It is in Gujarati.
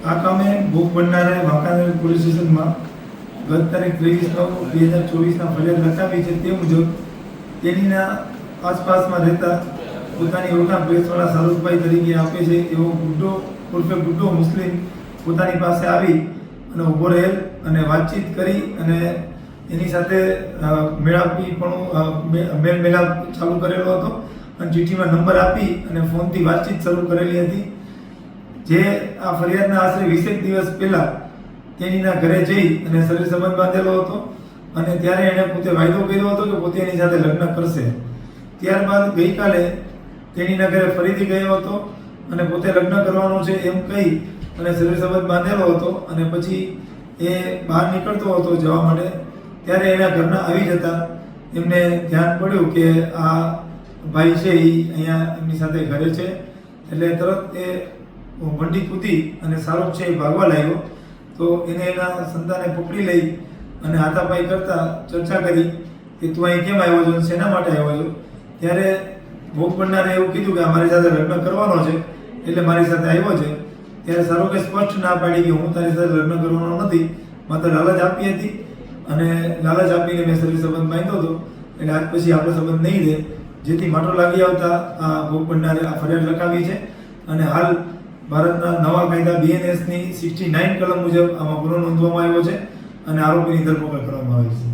આ કામે ભોગ બનનારે વાંકાનેર પોલીસ સ્ટેશનમાં ગત તારીખ 23/9/2024 ફરિયાદ લખાવી છે. તે મુજબ તેનીના આસપાસમાં રહેતા પોતાની ઓળખાણ પ્રેસવાળા શાહરૂખભાઈ તરીકે આપે છે એવો ગુડ્ડો ઉર્ફે ગુડ્ડો મુસ્લિમ પોતાની પાસે આવી અને ઊભો રહેલ અને વાતચીત કરી અને એની સાથે મેલ મેલાપ ચાલુ કરેલો હતો અને ચીઠીમાં નંબર આપી અને ફોનથી વાતચીત શરૂ કરેલી હતી. જે આ ફરિયાદના આશરે 20 દિવસ પહેલાં તેનીના ઘરે જઈ અને શરીર સંબંધ બાંધેલો હતો અને ત્યારે એણે પોતે વાયદો કર્યો હતો કે પોતે એની સાથે લગ્ન કરશે. ત્યારબાદ ગઈકાલે તેનીના ઘરે ફરીથી ગયો હતો અને પોતે લગ્ન કરવાનું છે એમ કહી અને શરીર સંબંધ બાંધેલો હતો અને પછી એ બહાર નીકળતો હતો જવા માટે. ત્યારે એના ઘરના આવી જતા એમને ધ્યાન પડ્યું કે આ ભાઈ છે એ અહીંયા એમની સાથે ઘરે છે. એટલે તરત એ મંડી કૂદી અને શાહરૂખ છે એ ભાગવા લાગ્યો. તો એને એના સંતાને પકડી લઈ અને હાથાપાઈ કરતા ચર્ચા કરી કે તું અહીં કેમ આવ્યો છો, શેના માટે આવ્યો છો. ત્યારે ભોગ બનનારે એવું કીધું કે અમારી સાથે લગ્ન કરવાનો છે એટલે મારી સાથે આવ્યો છે. ત્યારે શાહરૂખે સ્પષ્ટ ના પાડી કે હું તારી સાથે લગ્ન કરવાનો નથી, માત્ર લાલચ આપી હતી અને લાલચ આપીને મેં શરીર સંબંધ બાંધ્યો હતો એટલે આજ પછી આપણો સંબંધ નહીં રહે. જેથી માટો લાગી આવતા આ ભોગ બનનારે આ ફરિયાદ લખાવી છે અને હાલ ભારતના નવા કાયદા BNS ની 69 કલમ મુજબ આમાં ગુનો નોંધવામાં આવ્યો છે અને આરોપીની ધરપકડ કરવામાં આવી છે.